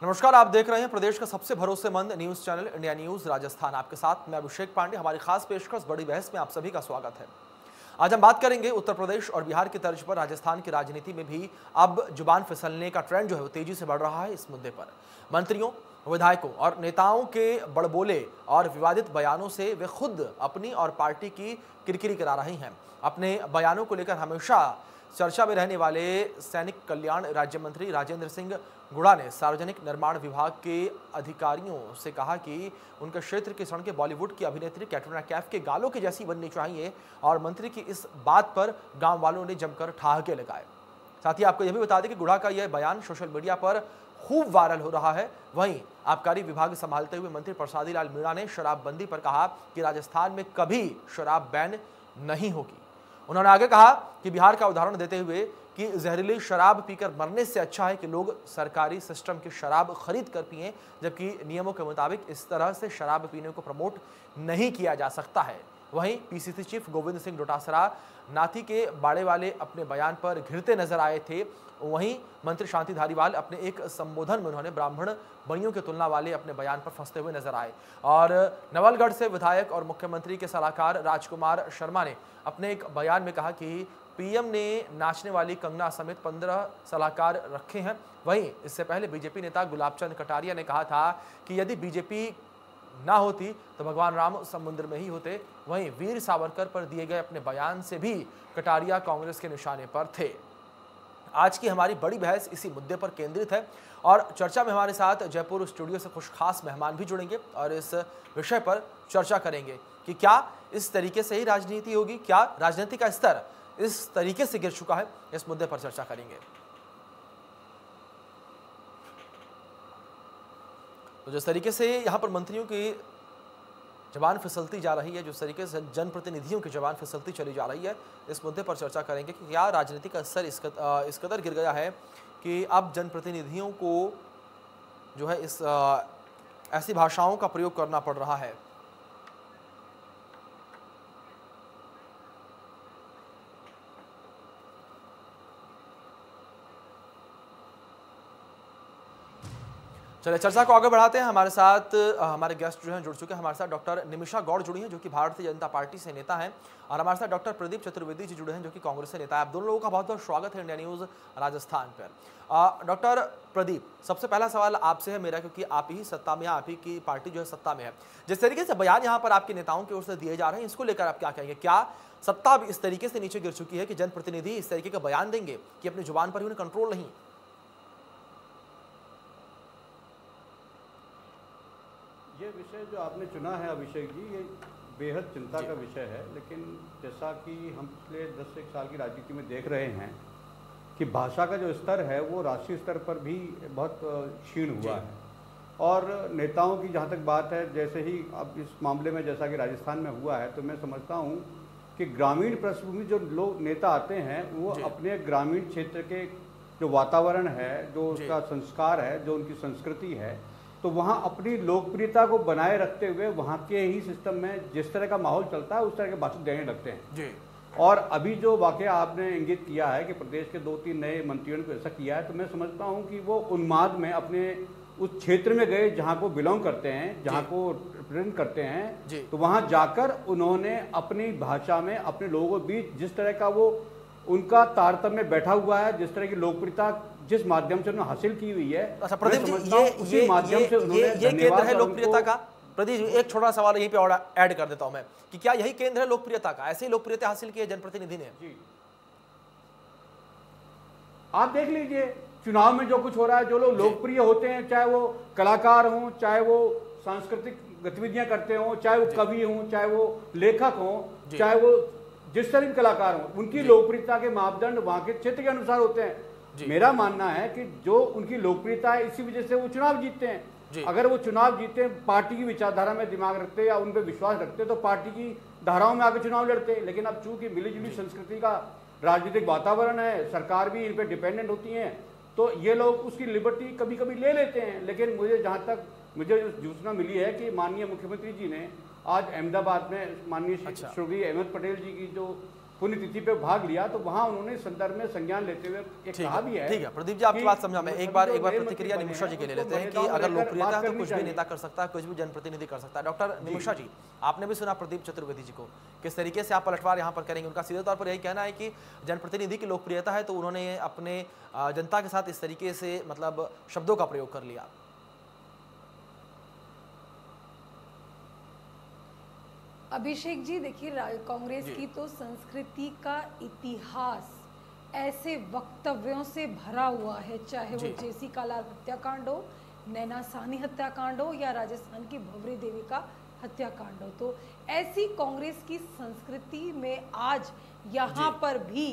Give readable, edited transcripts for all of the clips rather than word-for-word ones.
नमस्कार, आप देख रहे हैं प्रदेश का सबसे भरोसेमंद news channel India news Rajasthan. आपके साथ मैं अभिषेक पांडे। हमारी खास पेशकश बड़ी बहस में आप सभी का स्वागत है। आज हम बात करेंगे उत्तर प्रदेश और बिहार की तर्ज पर राजस्थान की राजनीति में भी अब जुबान फिसलने का ट्रेंड जो है वो तेजी से बढ़ रहा है। इस मुद्दे पर मंत्रियों, विधायकों और नेताओं के बड़बोले और विवादित बयानों से वे खुद अपनी और पार्टी की किरकिरी करा रही हैं। अपने बयानों को लेकर हमेशा चर्चा में रहने वाले सैनिक कल्याण राज्य मंत्री राजेंद्र सिंह गुड़ा ने सार्वजनिक निर्माण विभाग के अधिकारियों से कहा कि उनके क्षेत्र की सड़कें बॉलीवुड की अभिनेत्री कैटरीना कैफ के गालों की जैसी बननी चाहिए और मंत्री की इस बात पर गांव वालों ने जमकर ठहाके लगाए। साथ ही आपको यह भी बता दें कि गुड़ा का यह बयान सोशल मीडिया पर खूब वायरल हो रहा है। वहीं आबकारी विभाग संभालते हुए मंत्री प्रसादी लाल मीणा ने शराबबंदी पर कहा कि राजस्थान में कभी शराब बैन नहीं होगी। उन्होंने आगे कहा कि बिहार का उदाहरण देते हुए कि जहरीली शराब पीकर मरने से अच्छा है कि लोग सरकारी सिस्टम की शराब खरीद कर पिएं, जबकि नियमों के मुताबिक इस तरह से शराब पीने को प्रमोट नहीं किया जा सकता है। वहीं पीसीसी चीफ गोविंद सिंह डोटासरा नाथी के बाड़े वाले अपने बयान पर घिरते नजर आए थे। वहीं मंत्री शांति धारीवाल अपने एक संबोधन में उन्होंने ब्राह्मण बनियों की तुलना वाले अपने बयान पर फंसते हुए नजर आए। और नवलगढ़ से विधायक और मुख्यमंत्री के सलाहकार राजकुमार शर्मा ने अपने एक बयान में कहा कि पीएम ने नाचने वाली कंगना समेत 15 सलाहकार रखे हैं। वहीं इससे पहले बीजेपी नेता गुलाबचंद कटारिया ने कहा था कि यदि बीजेपी ना होती तो भगवान राम समुद्र में ही होते। वहीं वीर सावरकर पर दिए गए अपने बयान से भी कटारिया कांग्रेस के निशाने पर थे। आज की हमारी बड़ी बहस इसी मुद्दे पर केंद्रित है और चर्चा में हमारे साथ जयपुर स्टूडियो से कुछ खास मेहमान भी जुड़ेंगे और इस विषय पर चर्चा करेंगे कि क्या इस तरीके से ही राजनीति होगी, क्या राजनीति का स्तर इस तरीके से गिर चुका है। इस मुद्दे पर चर्चा करेंगे। तो जिस तरीके से यहाँ पर मंत्रियों की जबान फिसलती जा रही है, जिस तरीके से जनप्रतिनिधियों की जबान फिसलती चली जा रही है, इस मुद्दे पर चर्चा करेंगे कि क्या राजनीति का स्तर इस कदर गिर गया है कि अब जनप्रतिनिधियों को जो है इस ऐसी भाषाओं का प्रयोग करना पड़ रहा है। चलिए चर्चा को आगे बढ़ाते हैं। हमारे साथ हमारे गेस्ट जो हैं जुड़ चुके हैं। हमारे साथ डॉक्टर निमिषा गौड़ जुड़ी हैं जो कि भारतीय जनता पार्टी से नेता हैं और हमारे साथ डॉक्टर प्रदीप चतुर्वेदी जी जुड़े हैं जो कि कांग्रेस से नेता है। आप दोनों लोगों का बहुत बहुत स्वागत है इंडिया न्यूज़ राजस्थान पर। डॉक्टर प्रदीप, सबसे पहला सवाल आपसे है मेरा, क्योंकि आप ही सत्ता में, आप ही की पार्टी जो है सत्ता में है। जिस तरीके से बयान यहाँ पर आपके नेताओं की ओर से दिए जा रहे हैं, इसको लेकर आप क्या कहेंगे? क्या सत्ता अब इस तरीके से नीचे गिर चुकी है कि जनप्रतिनिधि इस तरीके का बयान देंगे कि अपनी जुबान पर ही उन्हें कंट्रोल नहीं? ये विषय जो आपने चुना है अभिषेक जी, ये बेहद चिंता का विषय है। लेकिन जैसा कि हम पिछले 10 साल की राजनीति में देख रहे हैं कि भाषा का जो स्तर है वो राष्ट्रीय स्तर पर भी बहुत क्षीण हुआ है। और नेताओं की जहाँ तक बात है, जैसे ही अब इस मामले में जैसा कि राजस्थान में हुआ है, तो मैं समझता हूँ कि ग्रामीण पृष्ठभूमि जो लोग नेता आते हैं वो अपने ग्रामीण क्षेत्र के जो वातावरण है, जो उसका संस्कार है, जो उनकी संस्कृति है, तो वहाँ अपनी लोकप्रियता को बनाए रखते हुए वहाँ के ही सिस्टम में जिस तरह का माहौल चलता है उस तरह के भाषण देने लगते हैं जी। और अभी जो वाकया आपने इंगित किया है कि प्रदेश के 2-3 नए मंत्रियों ने ऐसा किया है, तो मैं समझता हूँ कि वो उन्माद में अपने उस क्षेत्र में गए जहाँ को बिलोंग करते हैं, जहाँ को रिप्रेजेंट करते हैं, तो वहाँ जाकर उन्होंने अपनी भाषा में अपने लोगों के बीच जिस तरह का वो उनका तारतम्य बैठा हुआ है, जिस तरह की लोकप्रियता जिस माध्यम से उन्होंने हासिल की हुई है। अच्छा प्रदीप जी, ये केंद्र है लोकप्रियता का। प्रदीप, एक छोटा सवाल यहीं पे और ऐड कर देता हूं मैं कि क्या यही केंद्र है लोकप्रियता का? ऐसे ही लोकप्रियता हासिल की है जनप्रतिनिधि ने जी। आप देख लीजिए चुनाव में जो कुछ हो रहा है, जो लोग लोकप्रिय होते हैं, चाहे वो कलाकार हों, चाहे वो सांस्कृतिक गतिविधियां करते हों, चाहे वो कवि हों, चाहे वो लेखक हों, चाहे वो जिस तरह के कलाकार हों, उनकी लोकप्रियता के मापदंड वहां के क्षेत्र के अनुसार होते हैं। मेरा मानना है कि जो उनकी लोकप्रियता है, इसी वजह से वो चुनाव जीतते हैं। अगर वो चुनाव जीते पार्टी की विचारधारा में दिमाग रखते या उन पर विश्वास रखते तो पार्टी की धाराओं में आके चुनाव लड़ते। लेकिन अब चूंकि मिलीजुली संस्कृति का राजनीतिक वातावरण है, सरकार भी इन पर डिपेंडेंट होती है, तो ये लोग उसकी लिबर्टी कभी कभी ले लेते हैं। लेकिन मुझे सूचना मिली है कि माननीय मुख्यमंत्री जी ने आज अहमदाबाद में माननीय श्री अहमद पटेल जी की जो पुण्यतिथि पे भाग लिया, तो वहां उन्होंने इस संदर्भ में संज्ञान लेते हुए एक कहा भी है। ठीक है प्रदीप जी, आपकी बात समझा। मैं एक बार प्रतिक्रिया निमिषा जी के ले लेते हैं कि अगर लोकप्रियता है तो कुछ भी नेता कर सकता है, कुछ भी जनप्रतिनिधि कर सकता है। डॉक्टर निमिषा जी, आपने भी सुना प्रदीप चतुर्वेदी जी को, किस तरीके से आप पलटवार यहाँ पर करेंगे? उनका सीधे तौर पर यही कहना है कि जनप्रतिनिधि की लोकप्रियता है तो उन्होंने अपने जनता के साथ इस तरीके से मतलब शब्दों का प्रयोग कर लिया। अभिषेक जी देखिए, कांग्रेस की तो संस्कृति का इतिहास ऐसे वक्तव्यों से भरा हुआ है, चाहे वो जेसी कालार हत्याकांड हो, नैना सानी हत्याकांड हो या राजस्थान की भवरी देवी का हत्याकांड हो। तो ऐसी कांग्रेस की संस्कृति में आज यहाँ पर भी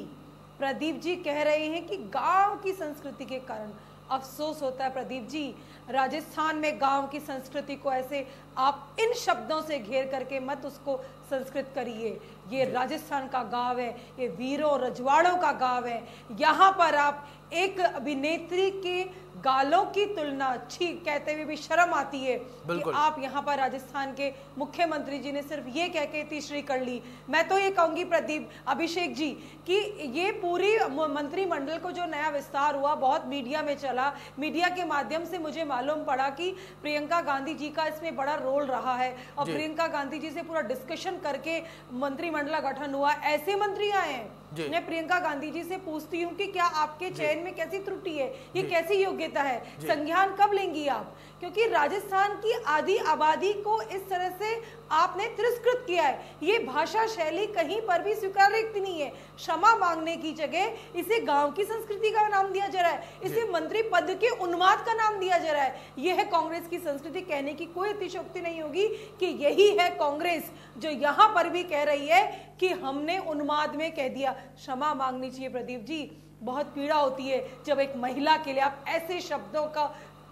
प्रदीप जी कह रहे हैं कि गांव की संस्कृति के कारण अफसोस होता है। प्रदीप जी, राजस्थान में गांव की संस्कृति को ऐसे आप इन शब्दों से घेर करके मत उसको संस्कृत करिए। ये राजस्थान का गांव है, ये वीरों रजवाड़ों का गांव है। यहाँ पर आप एक अभिनेत्री के गालों की तुलना अच्छी कहते हुए भी शर्म आती है कि आप यहाँ पर राजस्थान के मुख्यमंत्री जी ने सिर्फ ये कह के तीसरी कर ली। मैं तो ये कहूंगी प्रदीप, अभिषेक जी, कि ये पूरी मंत्रिमंडल को जो नया विस्तार हुआ बहुत मीडिया में चला, मीडिया के माध्यम से मुझे मालूम पड़ा कि प्रियंका गांधी जी का इसमें बड़ा रोल रहा है और प्रियंका गांधी जी से पूरा डिस्कशन करके मंत्रिमंडल गठन हुआ। ऐसे मंत्री आए हैं, मैं प्रियंका गांधी जी से पूछती हूँ कि क्या आपके चयन में कैसी त्रुटि है, ये कैसी योग्यता है, संज्ञान कब लेंगी आप? क्योंकि राजस्थान की आधी आबादी को इस तरह से आपने तिरस्कृत किया है। ये भाषा शैली कहीं पर भी स्वीकार्य नहीं है। क्षमा मांगने की जगह इसे गांव की संस्कृति का नाम दिया जा रहा है, इसे मंत्री पद के उन्माद का नाम दिया जा रहा है। यह है कांग्रेस की संस्कृति। कहने की कोई अतिशयोक्ति नहीं होगी कि यही है कांग्रेस जो यहाँ पर भी कह रही है कि हमने उन्माद में कह दिया। क्षमा मांगनी चाहिए प्रदीप जी। बहुत पीड़ा होती है जब एक महिला के लिए आप ऐसे शब्दों का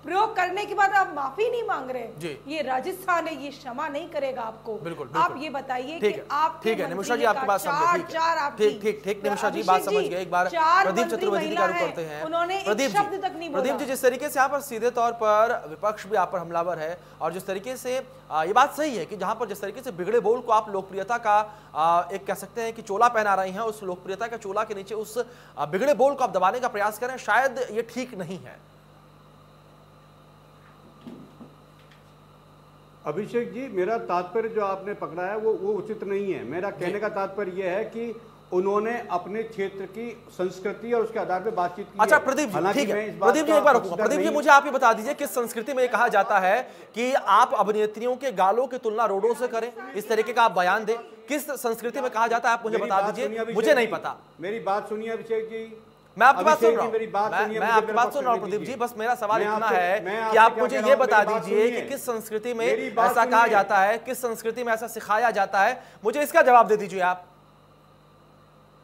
प्रयोग करने के बाद आप माफी नहीं मांग रहे। ये राजस्थान है, ये क्षमा नहीं करेगा आपको। बिल्कुल, आप ये बताइए कि आप ठीक है निमिषा जी, आपकी बात समझ ठीक निमिषा जी बात समझ गए। एक बार प्रदीप चतुर्वेदी जी का रुख करते हैं। उन्होंने एक शब्द तक नहीं बोला। प्रदीप जी, जिस तरीके से यहाँ पर सीधे तौर पर विपक्ष भी आप पर हमलावर है और जिस तरीके से ये बात सही है कि जहां पर जिस तरीके से बिगड़े बोल को आप लोकप्रियता का एक कह सकते हैं कि चोला पहना रही हैं, उस लोकप्रियता का चोला के नीचे उस बिगड़े बोल को आप दबाने का प्रयास करें, शायद ये ठीक नहीं है। अभिषेक जी, मेरा तात्पर्य जो आपने पकड़ा है वो उचित नहीं है। मेरा कहने का तात्पर्य यह है कि उन्होंने अपने क्षेत्र की संस्कृति और उसके आधार पर बातचीत की। अच्छा प्रदीप जी, ठीक है प्रदीप जी, एक बार रुको। प्रदीप जी, मुझे आप ये बता दीजिए किस संस्कृति में ये कहा जाता है कि आप अभिनेत्रियों के गालों की तुलना रोडों से करें, इस तरीके का आप बयान दें? किस संस्कृति में कहा जाता है, आप मुझे बता दीजिए, मुझे नहीं पता। मेरी बात सुनिए अभिषेक जी, मैं आपकी बात सुन रहा हूं, मैं आपकी बात सुन रहा हूं प्रदीप जी। बस मेरा सवाल इतना है कि आप मुझे ये बता दीजिए कि किस संस्कृति में ऐसा कहा जाता है, किस संस्कृति में ऐसा सिखाया जाता है, मुझे इसका जवाब दे दीजिए आप।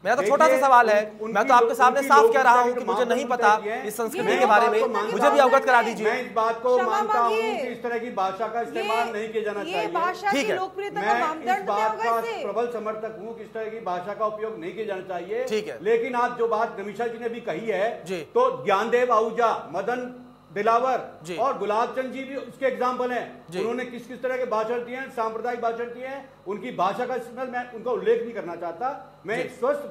मेरा तो छोटा सा सवाल है, मैं तो आपके सामने साफ कह रहा हूं कि मुझे नहीं पता इस संस्कृति के बारे में, मुझे भी अवगत करा दीजिए। मैं इस बात को मानता हूं कि इस तरह की भाषा का इस्तेमाल नहीं किया जाना चाहिए। ठीक है, मैं इस बात का प्रबल समर्थक हूं कि इस तरह की भाषा का उपयोग नहीं किया जाना चाहिए। ठीक है, लेकिन आज जो बात निमिषा जी ने भी कही है, तो ज्ञानदेव आहूजा, मदन दिलावर और गुलाब चंद जी भी उसके एग्जाम्पल हैं। उन्होंने किस किस तरह के भाषण दिए हैं, सांप्रदायिक भाषण दिए हैं। उनकी भाषा का इस्तेमाल मैं उनका उल्लेख नहीं करना चाहता, मैं एक स्वस्थ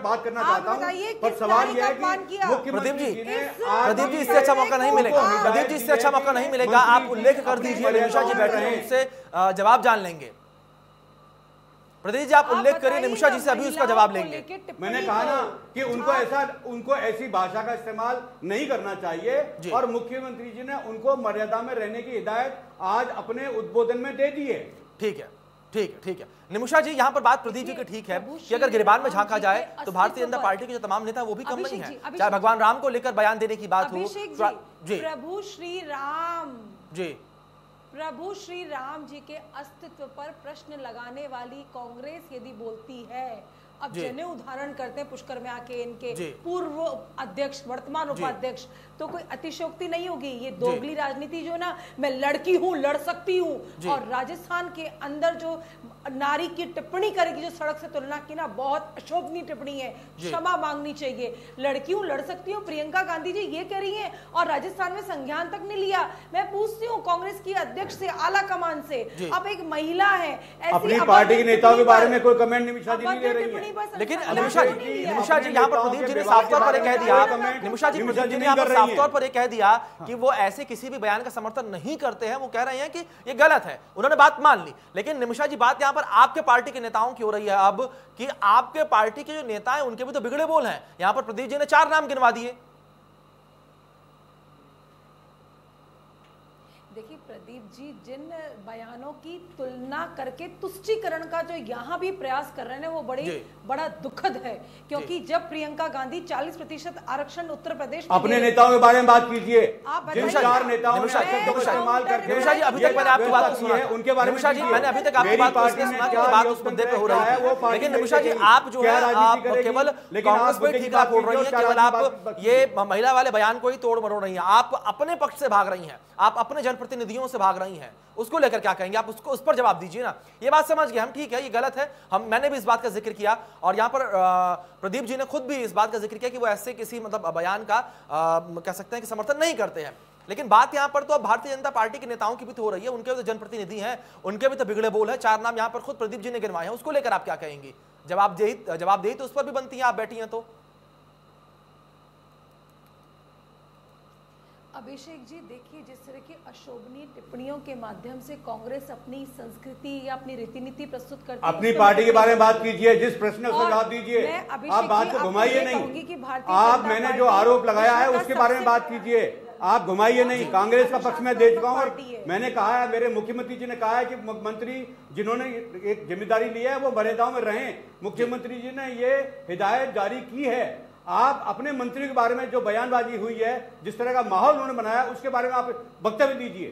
बात करना चाहता हूं। पर सवाल यह है कि मुख्यमंत्री जी ने प्रदीप जी, इससे अच्छा मौका नहीं मिलेगा। प्रदीप जी, इससे अच्छा मौका नहीं मिलेगा, आप उल्लेख कर दीजिए, निमिषा जी बैठे हैं, उनसे जवाब जान लेंगे। प्रदीप जी, आप उल्लेख करिए, निमिषा जी से अभी उसका जवाब लेंगे। मैंने कहा ना कि उनको ऐसी भाषा का इस्तेमाल नहीं करना चाहिए और मुख्यमंत्री जी ने उनको मर्यादा में रहने की हिदायत आज अपने उद्बोधन में दे दी है। ठीक है, ठीक है, ठीक है निमिषा जी, यहाँ पर बात प्रदीप जी की ठीक है कि अगर गिरबान में झांका जाए तो भारतीय जनता पार्टी के जो तमाम नेता वो भी कम नहीं है, चाहे भगवान राम को लेकर बयान देने की बात हो। प्रभु श्री राम जी, प्रभु श्री राम जी के अस्तित्व पर प्रश्न लगाने वाली कांग्रेस यदि बोलती है, अब जने उदाहरण करते हैं पुष्कर में आके इनके पूर्व अध्यक्ष, वर्तमान उपाध्यक्ष, तो कोई अतिशयोक्ति नहीं होगी। ये दोगली राजनीति जो ना, मैं लड़की हूं, लड़ सकती हूं, और राजस्थान के अंदर जो नारी की टिप्पणी करेगी, जो सड़क से तुलना की ना, बहुत अशोभनीय टिप्पणी है, क्षमा मांगनी चाहिए। लड़कियों लड़ सकती हूँ, प्रियंका गांधी जी ये कह रही हैं और राजस्थान में संज्ञान तक नहीं लिया। मैं पूछती हूँ कांग्रेस की अध्यक्ष से, आला कमान से, अब एक महिला है, अपनी पार्टी के नेताओं के बारे में कोई कमेंट निमिषा जी नहीं ले रही है। लेकिन निमिषा जी यहाँ पर प्रदीप जी ने साफ तौर पर कह दिया, निमिषा जी प्रदीप जी ने यहाँ पर साफ तौर पर कह दिया कि वो ऐसे किसी भी बयान का समर्थन नहीं करते हैं। वो कह रहे हैं कि ये गलत है, उन्होंने बात मान ली। लेकिन निमिषा जी बात यहाँ पर आपके पार्टी के नेताओं की हो रही है अब, कि आपके पार्टी के जो नेता हैं उनके भी तो बिगड़े बोल हैं। यहाँ पर प्रदीप जी ने 4 नाम गिनवा दिए। देखिए प्रदीप जी, जिन बयानों की तुलना करके तुष्टीकरण का जो यहाँ भी प्रयास कर रहे हैं वो बड़ा दुखद है, क्योंकि जब प्रियंका गांधी 40% आरक्षण उत्तर प्रदेश अपने नेताओं के बारे में बात कीजिए, जिन 4 नेताओं ने इस्तेमाल करके, निमिषा जी अभी तक मैंने आपकी बात सुनी है, उनके बारे में निमिषा जी मैंने अभी तक आपकी बात सुना कि बात उस मुद्दे पे हो रही है। लेकिन निमिषा जी आप जो है आप केवल कांग्रेस पे ठीकरा फोड़ रही हैं, केवल आप ये महिला वाले बयान को ही तोड़ मरोड़ रही हैं, आप अपने पक्ष से भाग रही हैं, आप अपने जनप्रतिनिधियों से भाग रही हैं। उसको लेकर क्या कहेंगे आप? उसको उस पर जवाब दीजिए ना। ये बात समझ गए हम, ठीक है ये गलत है, मैंने भी इस बात का जिक्र किया और यहाँ पर प्रदीप जी ने खुद भी इस बात का जिक्र किया कि वो ऐसे किसी मतलब बयान का कह सकते हैं कि समर्थन नहीं करते हैं। लेकिन बात यहाँ पर तो अब भारतीय जनता पार्टी के नेताओं की भी तो हो रही है, उनके भी तो जनप्रतिनिधि हैं, उनके भी तो बिगड़े बोल है। 4 नाम यहाँ पर खुद प्रदीप जी ने गिनवाए हैं, उसको लेकर आप क्या कहेंगी? जवाबदेही तो उस पर भी बनती है, आप बैठी हैं तो। अभिषेक जी देखिए, जिस तरह की अशोभनीय टिप्पणियों के माध्यम से कांग्रेस अपनी संस्कृति या अपनी रीति नीति प्रस्तुत करती है, अपनी पार्टी के बारे में बात कीजिए, जिस प्रश्न का जवाब दीजिए, आप बात को घुमाइए नहीं। आप मैंने जो आरोप लगाया है उसके बारे में बात कीजिए, आप घुमाइए नहीं। कांग्रेस का पक्ष में दे चुका हूं और मैंने कहा है, मेरे मुख्यमंत्री जी ने कहा है कि मुख्यमंत्री जिन्होंने एक जिम्मेदारी ली है वो मर्यादाओं में रहें। मुख्यमंत्री जी ने ये हिदायत जारी की है। आप अपने मंत्री के बारे में जो बयानबाजी हुई है, जिस तरह का माहौल उन्होंने बनाया, उसके बारे में आप वक्तव्य दीजिए।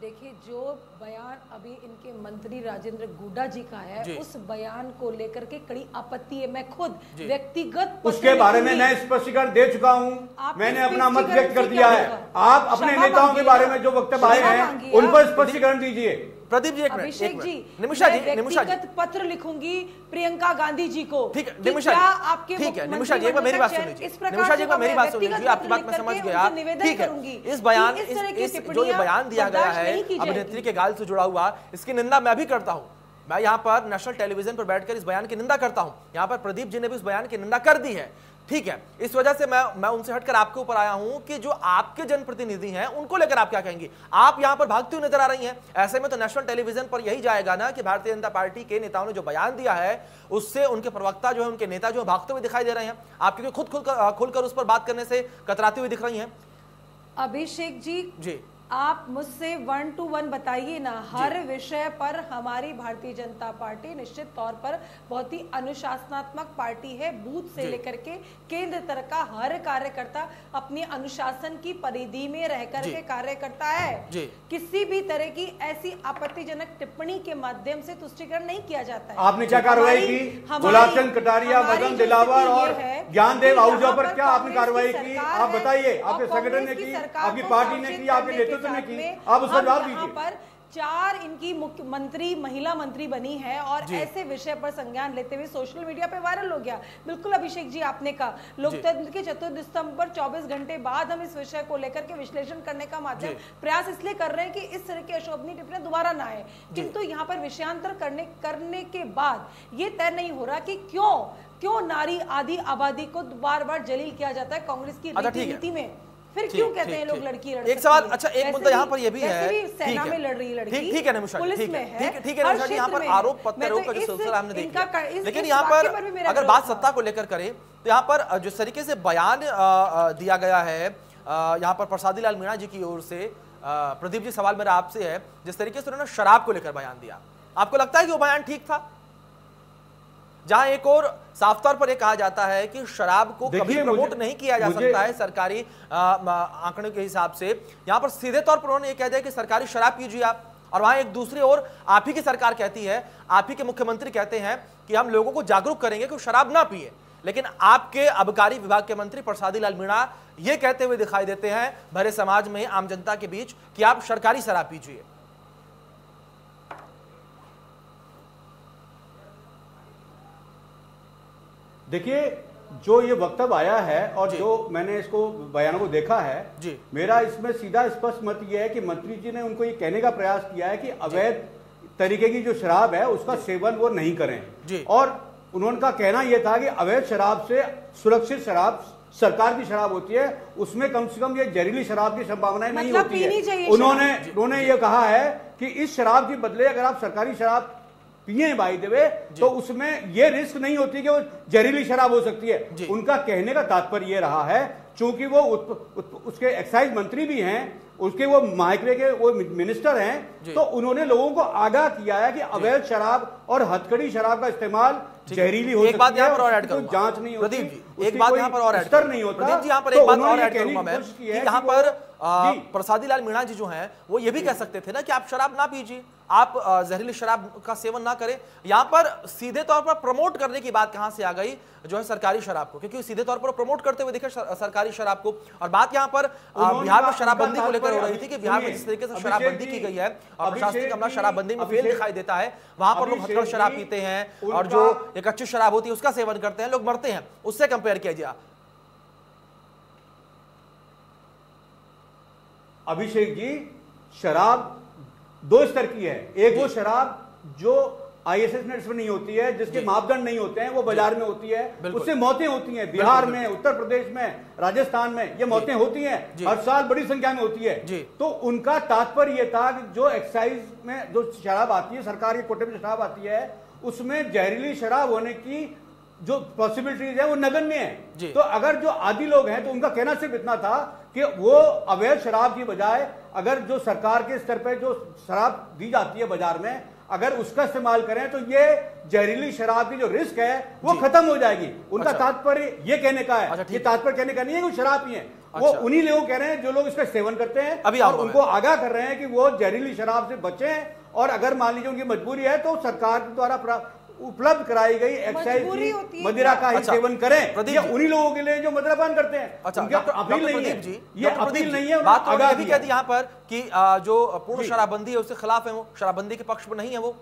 देखिए, जो बयान अभी इनके मंत्री राजेंद्र गुड्डा जी का है, उस बयान को लेकर के कड़ी आपत्ति है। मैं खुद व्यक्तिगत उसके बारे में मैं स्पष्टीकरण दे चुका हूं, मैंने अपना मत व्यक्त कर दिया है। आप अपने नेताओं के बारे में जो वक्तव्य आए हैं उन पर स्पष्टीकरण दीजिए। प्रदीप जी अभिषेक जी, निमिषा जी व्यक्तिगत पत्र लिखूंगी प्रियंका गांधी जी को। ठीक है निमिषा जी, ठीक है निमिषा जी, एक बार मेरी बात सुन लीजिए। निमिषा जी, एक बार मेरी बात सुन लीजिए, आपकी बात मैं समझ गया। ठीक है, इस बयान जो ये बयान दिया गया है अभिनेत्री के गाल से जुड़ा हुआ, इसकी निंदा मैं भी करता हूं। मैं यहाँ पर नेशनल टेलीविजन पर बैठकर इस बयान की निंदा करता हूं। यहाँ पर प्रदीप जी ने भी इस बयान की निंदा कर दी है। ठीक है, इस वजह से मैं उनसे हटकर आपके ऊपर आया हूं कि जो आपके जनप्रतिनिधि हैं उनको लेकर आप क्या कहेंगे? आप यहां पर भागती हुई नजर आ रही हैं। ऐसे में तो नेशनल टेलीविजन पर यही जाएगा ना कि भारतीय जनता पार्टी के नेताओं ने जो बयान दिया है उससे उनके प्रवक्ता जो है, उनके नेता जो है भागते हुए दिखाई दे रहे हैं। आप क्योंकि खुद खुलकर उस पर बात करने से कतराती हुई दिख रही हैं। अभिषेक जी आप मुझसे 1 to 1 बताइए ना, हर विषय पर हमारी भारतीय जनता पार्टी निश्चित तौर पर बहुत ही अनुशासनात्मक पार्टी है। बूथ से लेकर के केंद्र तक का हर कार्यकर्ता अपनी अनुशासन की परिधि में रहकर के कार्य करता है। किसी भी तरह की ऐसी आपत्तिजनक टिप्पणी के माध्यम से तुष्टीकरण नहीं किया जाता है। आपने क्या कार्रवाई की? गुलाब चंद कटारिया, मदन दिलावर और ज्ञानदेव आहूजा पर क्या आपने कार्रवाई की? आप बताइए। आपके संगठन ने की, आपकी पार्टी ने की, आपके नेतृत्व ने की, आप उसका जवाब दीजिए। पर 4 इनकी मुख्यमंत्री महिला मंत्री बनी है और ऐसे विषय पर संज्ञान लेते हुए सोशल मीडिया पे वायरल हो गया। बिल्कुल अभिषेक जी, आपने कहा लोकतंत्र के चतुर्थ स्तंभ पर 24 घंटे बाद हम इस विषय को लेकर के विश्लेषण करने का माध्यम प्रयास इसलिए कर रहे हैं कि इस तरह की अशोभनीय टिप्पणी दोबारा ना आए। किंतु यहाँ पर विषयांतर करने के बाद ये तय नहीं हो रहा कि क्यों नारी आदि आबादी को बार बार जलील किया जाता है कांग्रेस की नीति में। फिर क्यों कहते हैं लोग लड़की लड़ सकती है? एक सवाल, अच्छा एक मुद्दा यहाँ पर ये भी है, सेना में लड़ रही लड़की, ठीक है निमिषा, पुलिस में है, ठीक है निमिषा जी, यहाँ पर आरोप प्रत्यारोप का जो सिलसिला हमने देख लिया। लेकिन यहाँ पर अगर बात सत्ता को लेकर करें तो यहाँ पर जिस तरीके से बयान दिया गया है यहाँ पर प्रसादी लाल मीणा जी की ओर से, प्रदीप जी सवाल मेरा आपसे है, जिस तरीके से उन्होंने शराब को लेकर बयान दिया, आपको लगता है कि वो बयान ठीक था? जहां एक और साफ तौर पर यह कहा जाता है कि शराब को कभी प्रमोट नहीं किया जा सकता है सरकारी आंकड़ों के हिसाब से, यहां पर सीधे तौर पर उन्होंने यह कह दिया कि सरकारी शराब पीजिए आप। और वहां एक दूसरी ओर आप ही की सरकार कहती है, आप ही के मुख्यमंत्री कहते हैं कि हम लोगों को जागरूक करेंगे कि शराब ना पिए। लेकिन आपके आबकारी विभाग के मंत्री प्रसादी लाल मीणा यह कहते हुए दिखाई देते हैं भरे समाज में, आम जनता के बीच, कि आप सरकारी शराब पीजिए। देखिए, जो ये वक्तव्य आया है और जो मैंने इसको बयानों को देखा है जी, मेरा इसमें सीधा स्पष्ट मत ये है कि मंत्री जी ने उनको ये कहने का प्रयास किया है कि अवैध तरीके की जो शराब है उसका सेवन वो नहीं करें जी। और उनका कहना यह था कि अवैध शराब से सुरक्षित शराब सरकार की शराब होती है, उसमें कम से कम ये जहरीली शराब की संभावनाएं नहीं होती है। उन्होंने ये कहा है कि इस शराब के बदले अगर आप सरकारी शराब पिए बाई देवे तो उसमें ये रिस्क नहीं होती कि वो जहरीली शराब हो सकती है। उनका कहने का तात्पर्य ये रहा है, चूंकि वो उसके एक्साइज मंत्री भी हैं, उसके वो महकमे के वो मिनिस्टर हैं, तो उन्होंने लोगों को आगाह किया है कि अवैध शराब और हथकड़ी शराब का इस्तेमाल जहरीली हो सकती है। एक बात यहाँ पर और ऐड करूंगा, जांच नहीं होती, प्रदीप जी, एक बात यहाँ पर और ऐड स्तर नहीं होता। प्रदीप जी, यहाँ पर एक बात और ऐड करूंगा मैं कि यहाँ पर प्रसादी लाल मीणा जी जो हैं वो ये भी कह सकते थे ना कि आप शराब ना पीजिए, आप जहरीली शराब का सेवन ना करें। यहाँ पर सीधे तौर पर प्रमोट करने की बात कहां से आ गई जो है सरकारी शराब को, क्योंकि सीधे तौर पर प्रमोट करते हुए देखे सरकारी शराब को। और बात यहाँ पर बिहार में शराबबंदी को लेकर हो रही थी कि बिहार में जिस तरीके से शराबबंदी की गई है और प्रशासनिक अमला शराबबंदी में फेल दिखाई देता है, वहां पर लोग हथकड़ शराब पीते हैं और जो एक अच्छी शराब होती है उसका सेवन करते हैं, लोग मरते हैं, उससे कंपेयर कीजिए। अभिषेक जी, शराब दो स्तर की है। एक वो शराब जो आईएसएस में नहीं होती है, जिसके मापदंड नहीं होते हैं, वो बाजार में होती है, उससे मौतें होती हैं। बिहार में, उत्तर प्रदेश में, राजस्थान में ये मौतें होती हैं, हर साल बड़ी संख्या में होती है। तो उनका तात्पर्य ये था कि जो एक्साइज में जो शराब आती है, सरकार के कोटे में शराब आती है, उसमें जहरीली शराब होने की जो पॉसिबिलिटीज है वो नगण्य है। तो अगर जो आदि लोग हैं तो उनका कहना सिर्फ इतना था कि वो अवैध शराब की बजाय अगर जो सरकार के स्तर पर जो शराब दी जाती है बाजार में, अगर उसका इस्तेमाल करें तो ये जहरीली शराब की जो रिस्क है वो खत्म हो जाएगी। उनका तात्पर्य ये कहने का है, ये तात्पर्य कहने का नहीं है कि शराब पिए, वो उन्हीं लोगों कह रहे हैं जो लोग इसका सेवन करते हैं और उनको आगाह कर रहे हैं कि वो जहरीली शराब से बचें और अगर मान लीजिए उनकी मजबूरी है तो सरकार के द्वारा उपलब्ध कराई गई एक्साइज मदिरा का ही सेवन करें। ये उन्हीं लोगों के लिए जो मदिरापान करते हैं। अपील नहीं है जी, ये अपील नहीं है। बात तो ये भी कह दी यहाँ पर कि जो पूर्ण शराबबंदी है उसके खिलाफ है, वो शराबबंदी के पक्ष में नहीं है। वो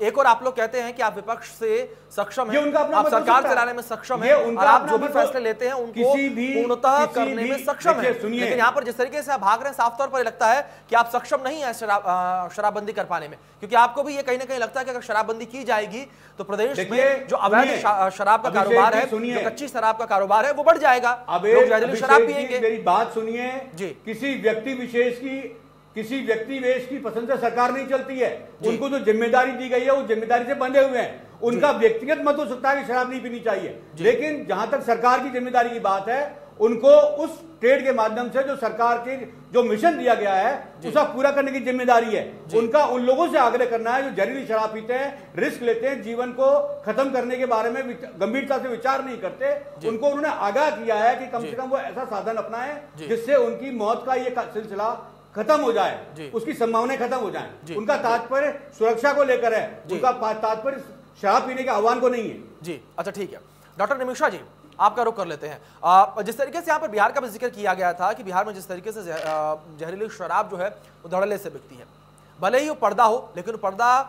एक और आप लोग कहते हैं कि आप विपक्ष से सक्षम हैं, आप सरकार चलाने में सक्षम हैं और आप जो भी फैसले लेते हैं उनको पूर्णतः करने में सक्षम हैं। लेकिन यहाँ पर जिस तरीके से आप भाग रहे हैं, साफ तौर पर लगता है कि आप सक्षम नहीं है शराबबंदी कर पाने में, क्योंकि आपको भी ये कहीं ना कहीं लगता है कि अगर शराबबंदी की जाएगी तो प्रदेश में जो अवैध शराब का कारोबार है, जो कच्ची शराब का कारोबार है, वो बढ़ जाएगा। लोग जहरीली शराब पिएंगे। मेरी बात सुनिए जी, किसी व्यक्ति विशेष की पसंद से सरकार नहीं चलती है। उनको जो जिम्मेदारी दी गई है वो जिम्मेदारी से बंधे हुए हैं। उनका व्यक्तिगत मत हो सकता है कि शराब नहीं पीनी चाहिए, लेकिन जहां तक सरकार की जिम्मेदारी की बात है, उनको उस ट्रेड के माध्यम से जो सरकार के जो मिशन दिया गया है उसका पूरा करने की जिम्मेदारी है। उनका उन लोगों से आग्रह करना है जो जहरीली शराब पीते हैं, रिस्क लेते हैं, जीवन को खत्म करने के बारे में गंभीरता से विचार नहीं करते, उनको उन्होंने आगाह किया है कि कम से कम वो ऐसा साधन अपनाएं जिससे उनकी मौत का ये सिलसिला खत्म हो जाए, उसकी संभावनाएं खत्म हो जाएं। उनका तात्पर्य सुरक्षा को लेकर है, उनका तात्पर्य शराब पीने के आह्वान को नहीं है जी। अच्छा ठीक है, डॉक्टर निमिषा जी आपका रुख कर लेते हैं। जिस तरीके से यहाँ पर बिहार का भी जिक्र किया गया था कि बिहार में जिस तरीके से जहरीली शराब जो है वो धड़ल्ले से बिकती है, भले ही वो पर्दा हो, लेकिन पर्दा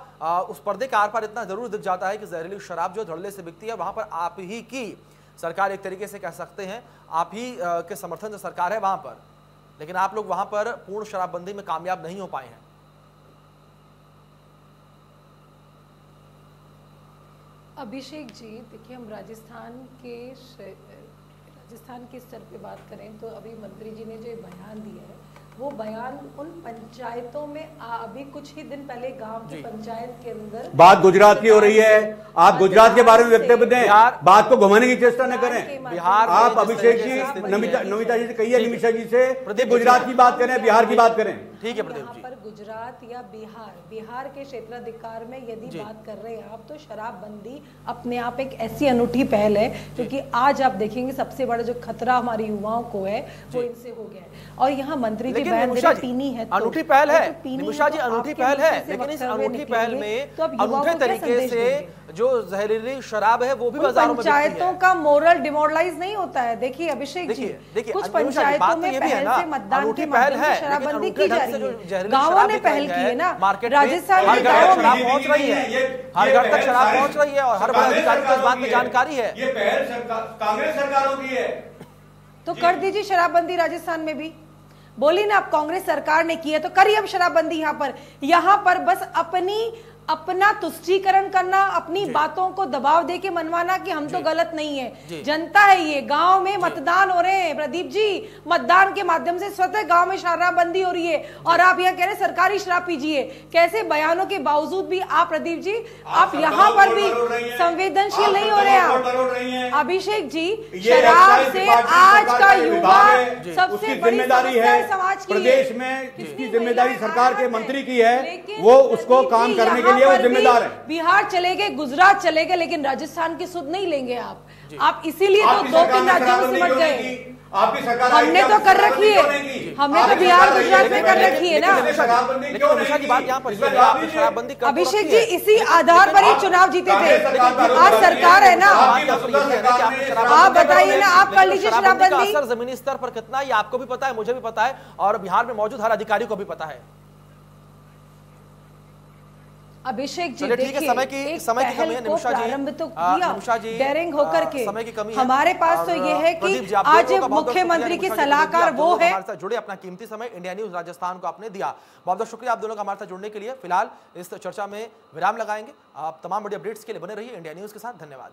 उस पर्दे के आर पार इतना जरूर दिख जाता है कि जहरीली शराब जो धड़ल्ले से बिकती है, वहां पर आप ही की सरकार, एक तरीके से कह सकते हैं आप ही के समर्थन से सरकार है वहां पर, लेकिन आप लोग वहां पर पूर्ण शराबबंदी में कामयाब नहीं हो पाए हैं। अभिषेक जी, देखिए हम राजस्थान के स्तर पे बात करें तो अभी मंत्री जी ने जो बयान दिया है वो बयान उन पंचायतों में अभी कुछ ही दिन पहले गांव की पंचायत के अंदर बात गुजरात की हो रही है। आप गुजरात के बारे में वक्तव्य दें, बात को घुमाने की चेष्टा न करें। बिहार आप अभिषेक जी नमिता जी से कहिए, निमिषा जी से गुजरात की बात करें, बिहार की बात करें। ठीक है प्रदीप जी, पर गुजरात या बिहार के क्षेत्राधिकार में यदि बात कर रहे हैं आप, तो शराबबंदी अपने आप एक ऐसी अनूठी पहल है, क्योंकि आज आप देखेंगे सबसे बड़ा जो खतरा हमारे युवाओं को है वो इनसे हो गया है। और यहाँ मंत्री जी लेकिन निमिषा जी अनूठी पहल है, निमिषा जी अनूठी पहल है, लेकिन इस अनूठी पहल में अनूठे तरीके से जो जहरीली शराब है वो भी बाजारों में पंचायतों का मोरल डिमोरलाइज नहीं होता है। देखिए अभिषेक जी, कुछ पंचायतों में पहल से मतदान के माध्यम से शराबबंदी की जा रही है, गांवों ने पहल की है ना, राजस्थान में गांवों में शराब पहुंच रही है, हर घर तक शराब पहुंच रही है और हर बड़े अधिकारी को इस बात की जानकारी है। ये पहल कांग्रेस सरकारों की है, तो कर दीजिए शराबबंदी राजस्थान में भी। बोली ना आप कांग्रेस सरकार ने की है तो करिए अब शराबबंदी। यहाँ पर बस अपना तुष्टीकरण करना, अपनी बातों को दबाव देके मनवाना कि हम तो गलत नहीं है। जनता है ये, गांव में मतदान हो रहे हैं प्रदीप जी, मतदान के माध्यम से स्वतः गांव में शराबबंदी हो रही है और आप यहाँ कह रहे हैं सरकारी शराब पीजिए। कैसे बयानों के बावजूद भी आप प्रदीप जी, आप यहाँ पर भी संवेदनशील नहीं हो रहे हैं। अभिषेक जी, शराब से आज का युवा सबसे बड़ी समस्या है समाज की। प्रदेश में इसकी जिम्मेदारी सरकार के मंत्री की है, वो उसको काम करने के लिए वो जिम्मेदार है। बिहार चले गए, गुजरात चले गए, लेकिन राजस्थान की सुध नहीं लेंगे आप इसीलिए तो 2-3 राज्यों में सिमट गए। आपकी सरकार हमने तो कर रखी है, हमने तो बिहार गुजरात में कर रखी है ना। अभिषेक जी, इसी आधार पर ही चुनाव जीते थे। आज सरकार है ना, आप बताइए ना, आप कर लीजिए शराबबंदी। असर जमीनी स्तर पर कितना है आपको भी पता है, मुझे भी पता है और बिहार में मौजूद हर अधिकारी को भी पता है। अभिषेक जी देखिए, समय की कमी है निमिषा जी, प्रारंभ तो किया डेयरिंग होकर के, समय की कमी है। हमारे पास तो ये है कि आज मुख्यमंत्री के सलाहकार वो है। हमारे साथ जुड़े, अपना कीमती समय इंडिया न्यूज राजस्थान को आपने दिया, बहुत बहुत शुक्रिया आप दोनों का हमारे साथ जुड़ने के लिए। फिलहाल इस चर्चा में विराम लगाएंगे। आप तमाम बड़ी अपडेट्स के लिए बने रहिए इंडिया न्यूज के साथ। धन्यवाद।